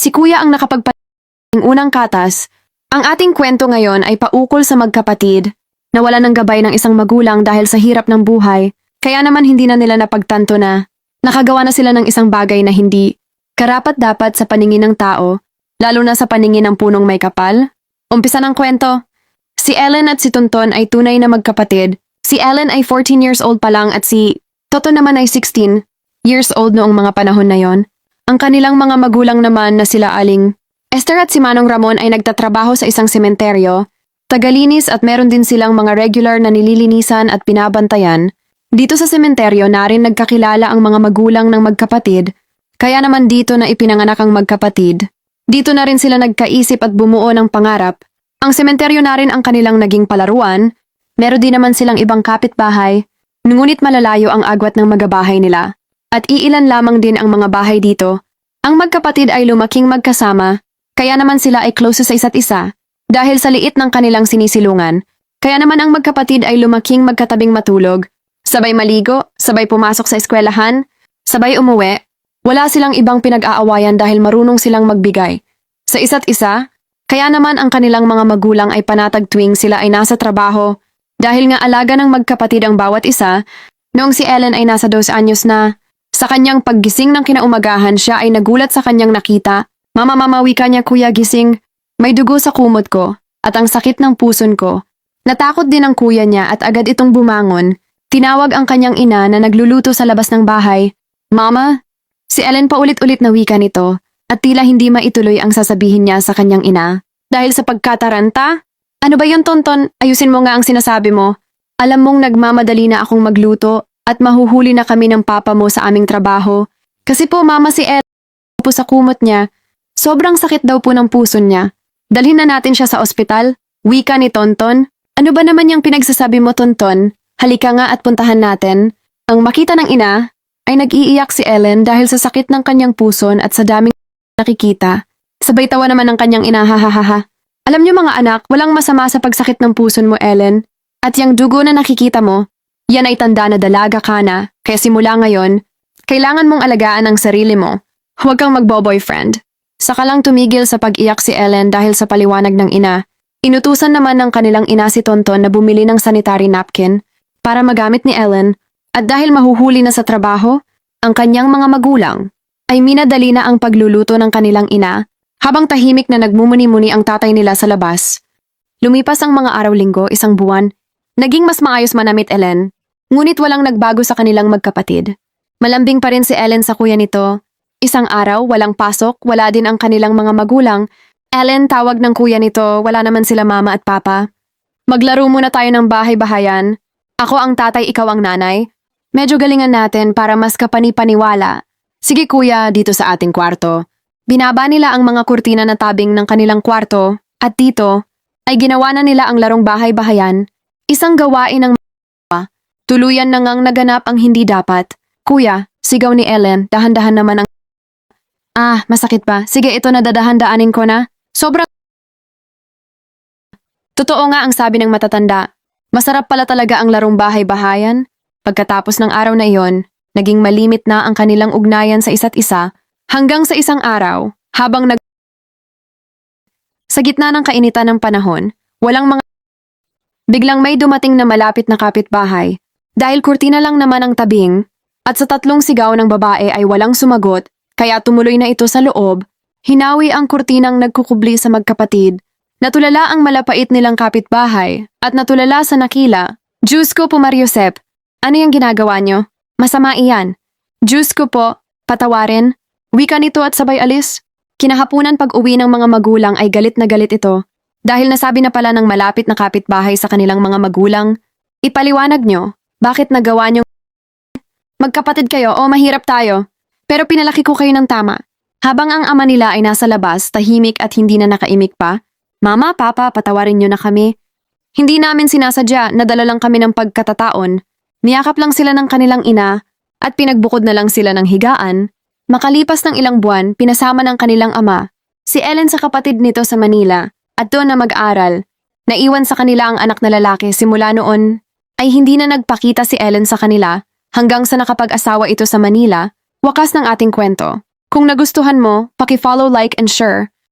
Si Kuya ang nakapagpating unang katas. Ang ating kwento ngayon ay paukol sa magkapatid na wala ng gabay ng isang magulang dahil sa hirap ng buhay, kaya naman hindi na nila napagtanto na nakagawa na sila ng isang bagay na hindi karapat-dapat sa paningin ng tao, lalo na sa paningin ng punong may kapal. Umpisa ng kwento. Si Ellen at si Tonton ay tunay na magkapatid. Si Ellen ay 14 years old pa lang at si Toto naman ay 16 years old noong mga panahon na yon. Ang kanilang mga magulang naman na sila Aling Esther at si Manong Ramon ay nagtatrabaho sa isang sementeryo, tagalinis at meron din silang mga regular na nililinisan at binabantayan. Dito sa sementeryo na rin nagkakilala ang mga magulang ng magkapatid, kaya naman dito na ipinanganak ang magkapatid. Dito na rin sila nagkaisip at bumuo ng pangarap. Ang sementeryo na rin ang kanilang naging palaruan, meron din naman silang ibang kapitbahay, ngunit malalayo ang agwat ng magabahay nila. At iilan lamang din ang mga bahay dito. Ang magkapatid ay lumaking magkasama, kaya naman sila ay close sa isa't isa, dahil sa liit ng kanilang sinisilungan. Kaya naman ang magkapatid ay lumaking magkatabing matulog, sabay maligo, sabay pumasok sa eskwelahan, sabay umuwi. Wala silang ibang pinag-aawayan dahil marunong silang magbigay sa isa't isa, kaya naman ang kanilang mga magulang ay panatag tuwing sila ay nasa trabaho, dahil nga alaga ng magkapatid ang bawat isa. Noong si Ellen ay nasa 12 anyos na, sa kanyang paggising ng kinaumagahan siya ay nagulat sa kanyang nakita. Mama, wika niya, Kuya, gising. May dugo sa kumot ko at ang sakit ng puson ko. Natakot din ang kuya niya at agad itong bumangon. Tinawag ang kanyang ina na nagluluto sa labas ng bahay. Mama? Si Ellen paulit-ulit na wika nito at tila hindi maituloy ang sasabihin niya sa kanyang ina. Dahil sa pagkataranta? Ano ba yun, Tonton? Ayusin mo nga ang sinasabi mo. Alam mong nagmamadali na akong magluto at mahuhuli na kami ng papa mo sa aming trabaho. Kasi po, Mama, si Ellen po sa kumot niya. Sobrang sakit daw po ng puso niya. Dalhin na natin siya sa ospital. Wika ni Tonton. Ano ba naman yung pinagsasabi mo, Tonton? Halika nga at puntahan natin. Ang makita ng ina ay nag-iiyak si Ellen dahil sa sakit ng kanyang puson at sa daming nakikita. Sabay tawa naman ng kanyang ina, hahaha. Alam niyo mga anak, walang masama sa pagsakit ng puson mo, Ellen. At yung dugo na nakikita mo, yan ay tanda na dalaga ka na, kaya simula ngayon, kailangan mong alagaan ang sarili mo. Huwag kang magbo-boyfriend. Saka lang tumigil sa pag-iyak si Ellen dahil sa paliwanag ng ina. Inutusan naman ng kanilang ina si Tonton na bumili ng sanitary napkin para magamit ni Ellen, at dahil mahuhuli na sa trabaho, ang kanyang mga magulang ay minadali na ang pagluluto ng kanilang ina habang tahimik na nagmumuni-muni ang tatay nila sa labas. Lumipas ang mga araw-linggo, isang buwan, naging mas maayos manamit Ellen. Ngunit walang nagbago sa kanilang magkapatid. Malambing pa rin si Ellen sa kuya nito. Isang araw, walang pasok, wala din ang kanilang mga magulang. Ellen, tawag ng kuya nito, wala naman sila mama at papa. Maglaro muna tayo ng bahay-bahayan. Ako ang tatay, ikaw ang nanay. Medyo galingan natin para mas kapani-paniwala. Sige kuya, dito sa ating kwarto. Binaba nila ang mga kurtina na tabing ng kanilang kwarto at dito ay ginawa na nila ang larong bahay-bahayan. Isang gawain ng tuluyan na ngang naganap ang hindi dapat. Kuya, sigaw ni Ellen, dahan-dahan naman ang masakit pa. Sige, ito na dadahan-daanin ko na. Sobrang totoo nga ang sabi ng matatanda. Masarap pala talaga ang larong bahay-bahayan. Pagkatapos ng araw na iyon, naging malimit na ang kanilang ugnayan sa isa't isa hanggang sa isang araw, habang sa gitna ng kainitan ng panahon, biglang may dumating na malapit na kapitbahay. Dahil kurtina lang naman ang tabing, at sa tatlong sigaw ng babae ay walang sumagot, kaya tumuloy na ito sa loob, hinawi ang kurtinang nagkukubli sa magkapatid. Natulala ang malapait nilang kapitbahay, at natulala sa nakila. Diyos ko po, Mariosep, ano yung ginagawa nyo? Masama iyan. Diyos ko po, patawarin. Wika nito at sabay alis. Kinahapunan pag uwi ng mga magulang ay galit na galit ito. Dahil nasabi na pala ng malapit na kapitbahay sa kanilang mga magulang, ipaliwanag nyo, bakit nagawa nyo? Magkapatid kayo o mahirap tayo. Pero pinalaki ko kayo ng tama. Habang ang ama nila ay nasa labas, tahimik at hindi na nakaimik pa, Mama, Papa, patawarin nyo na kami. Hindi namin sinasadya, nadala lang kami ng pagkatataon. Niyakap lang sila ng kanilang ina at pinagbukod na lang sila ng higaan. Makalipas ng ilang buwan, pinasama ng kanilang ama si Ellen sa kapatid nito sa Manila at doon na mag-aral. Naiwan sa kanila ang anak na lalaki simula noon ay hindi na nagpakita si Ellen sa kanila hanggang sa nakapag-asawa ito sa Manila. Wakas ng ating kwento. Kung nagustuhan mo, paki-follow, like, and share